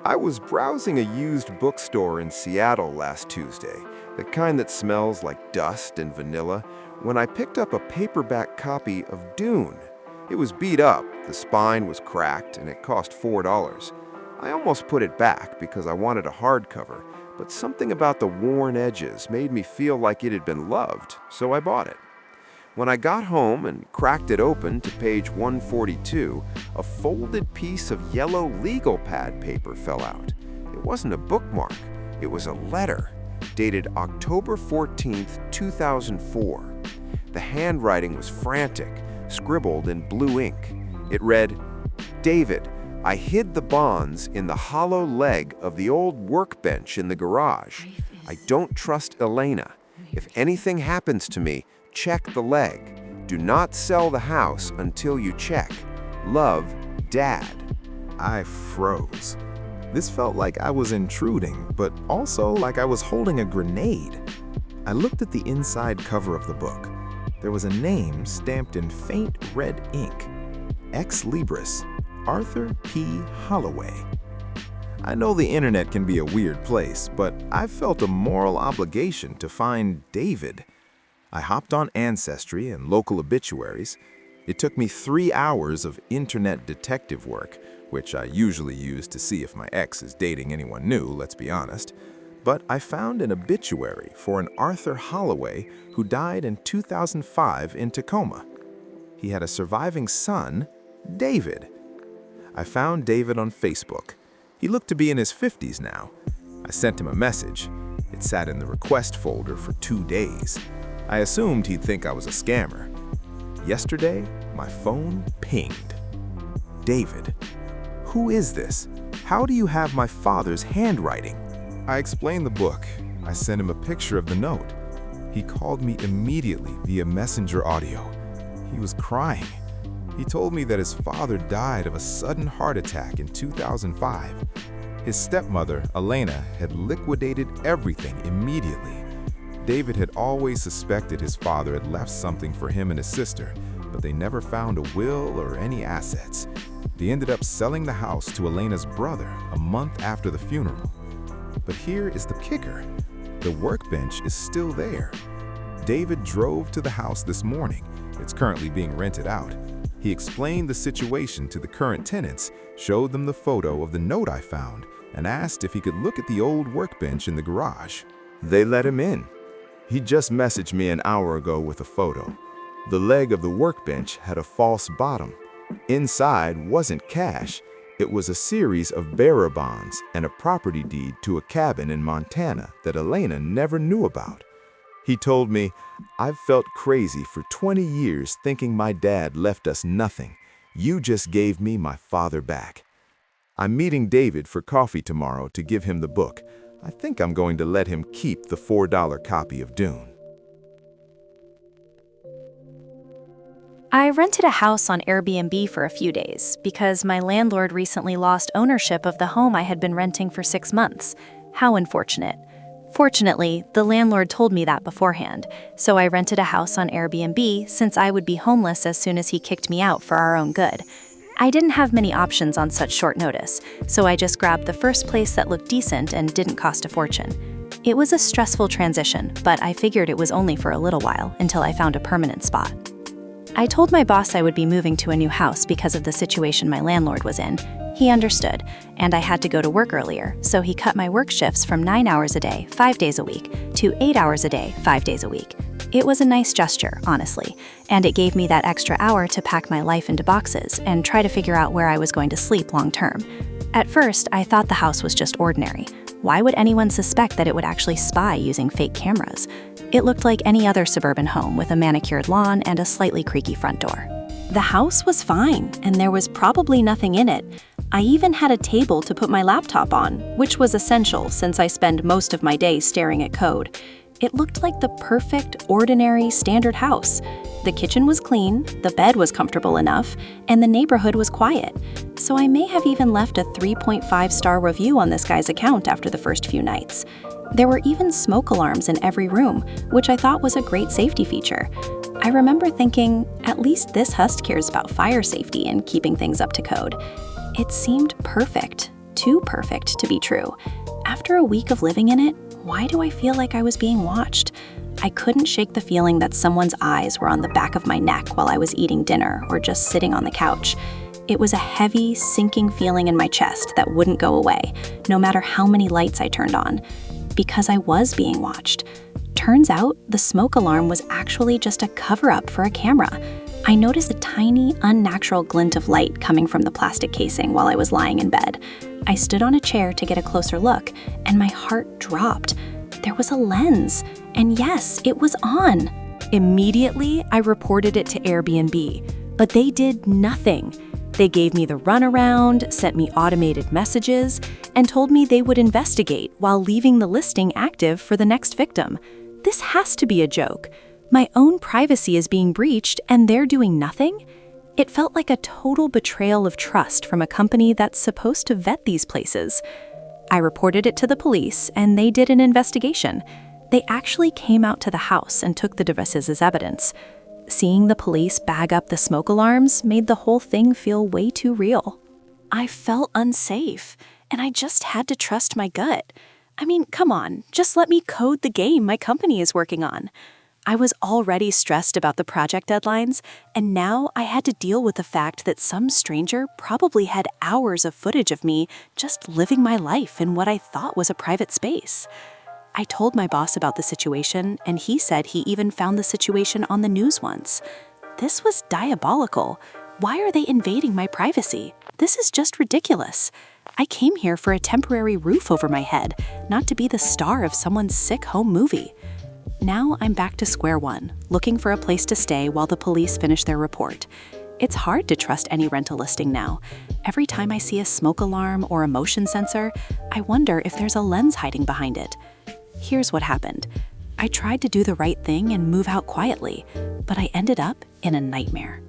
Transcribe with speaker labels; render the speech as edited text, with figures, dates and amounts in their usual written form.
Speaker 1: I was browsing a used bookstore in Seattle last Tuesday, the kind that smells like dust and vanilla, when I picked up a paperback copy of Dune. It was beat up, the spine was cracked, and it cost $4. I almost put it back because I wanted a hardcover, but something about the worn edges made me feel like it had been loved, so I bought it. When I got home and cracked it open to page 142, a folded piece of yellow legal pad paper fell out. It wasn't a bookmark, it was a letter, dated October 14th, 2004. The handwriting was frantic, scribbled in blue ink. It read, "David, I hid the bonds in the hollow leg of the old workbench in the garage. I don't trust Elena. If anything happens to me, check the leg. Do not sell the house until you check. Love, Dad."
Speaker 2: I froze. This felt like I was intruding, but also like I was holding a grenade. I looked at the inside cover of the book. There was a name stamped in faint red ink. Ex Libris, Arthur P. Holloway. I know the internet can be a weird place, but I felt a moral obligation to find David. I hopped on Ancestry and local obituaries. It took me 3 hours of internet detective work, which I usually use to see if my ex is dating anyone new, let's be honest. But I found an obituary for an Arthur Holloway who died in 2005 in Tacoma. He had a surviving son, David. I found David on Facebook. He looked to be in his 50s now. I sent him a message. It sat in the request folder for 2 days. I assumed he'd think I was a scammer. Yesterday, my phone pinged. "David, who is this? How do you have my father's handwriting?" I explained the book. I sent him a picture of the note. He called me immediately via messenger audio. He was crying. He told me that his father died of a sudden heart attack in 2005. His stepmother, Elena, had liquidated everything immediately. David had always suspected his father had left something for him and his sister, but they never found a will or any assets. They ended up selling the house to Elena's brother a month after the funeral. But here is the kicker. The workbench is still there. David drove to the house this morning. It's currently being rented out. He explained the situation to the current tenants, showed them the photo of the note I found, and asked if he could look at the old workbench in the garage. They let him in. He just messaged me an hour ago with a photo. The leg of the workbench had a false bottom. Inside wasn't cash. It was a series of bearer bonds and a property deed to a cabin in Montana that Elena never knew about. He told me, "I've felt crazy for 20 years thinking my dad left us nothing. You just gave me my father back." I'm meeting David for coffee tomorrow to give him the book. I think I'm going to let him keep the $4 copy of Dune.
Speaker 3: I rented a house on Airbnb for a few days because my landlord recently lost ownership of the home I had been renting for 6 months. How unfortunate. Fortunately, the landlord told me that beforehand, so I rented a house on Airbnb since I would be homeless as soon as he kicked me out for our own good. I didn't have many options on such short notice, so I just grabbed the first place that looked decent and didn't cost a fortune. It was a stressful transition, but I figured it was only for a little while until I found a permanent spot. I told my boss I would be moving to a new house because of the situation my landlord was in. He understood, and I had to go to work earlier, so he cut my work shifts from 9 hours a day, 5 days a week, to 8 hours a day, 5 days a week. It was a nice gesture, honestly, and it gave me that extra hour to pack my life into boxes and try to figure out where I was going to sleep long term. At first, I thought the house was just ordinary. Why would anyone suspect that it would actually spy using fake cameras? It looked like any other suburban home with a manicured lawn and a slightly creaky front door. The house was fine, and there was probably nothing in it. I even had a table to put my laptop on, which was essential since I spend most of my day staring at code. It looked like the perfect, ordinary, standard house. The kitchen was clean, the bed was comfortable enough, and the neighborhood was quiet. So I may have even left a 3.5-star review on this guy's account after the first few nights. There were even smoke alarms in every room, which I thought was a great safety feature. I remember thinking, at least this host cares about fire safety and keeping things up to code. It seemed perfect. too perfect to be true. After a week of living in it, why do I feel like I was being watched? I couldn't shake the feeling that someone's eyes were on the back of my neck while I was eating dinner or just sitting on the couch. It was a heavy, sinking feeling in my chest that wouldn't go away, no matter how many lights I turned on, because I was being watched. Turns out, the smoke alarm was actually just a cover-up for a camera. I noticed a tiny, unnatural glint of light coming from the plastic casing while I was lying in bed. I stood on a chair to get a closer look, and my heart dropped. There was a lens, and yes, it was on. Immediately, I reported it to Airbnb, but they did nothing. They gave me the runaround, sent me automated messages, and told me they would investigate while leaving the listing active for the next victim. This has to be a joke. My own privacy is being breached, and they're doing nothing? It felt like a total betrayal of trust from a company that's supposed to vet these places. I reported it to the police, and they did an investigation. They actually came out to the house and took the devices as evidence. Seeing the police bag up the smoke alarms made the whole thing feel way too real. I felt unsafe, and I just had to trust my gut. I mean, come on, just let me code the game my company is working on. I was already stressed about the project deadlines, and now I had to deal with the fact that some stranger probably had hours of footage of me just living my life in what I thought was a private space. I told my boss about the situation, and he said he even found the situation on the news once. This was diabolical. Why are they invading my privacy? This is just ridiculous. I came here for a temporary roof over my head, not to be the star of someone's sick home movie. Now I'm back to square one, looking for a place to stay while the police finish their report. It's hard to trust any rental listing now. Every time I see a smoke alarm or a motion sensor, I wonder if there's a lens hiding behind it. Here's what happened. I tried to do the right thing and move out quietly, but I ended up in a nightmare.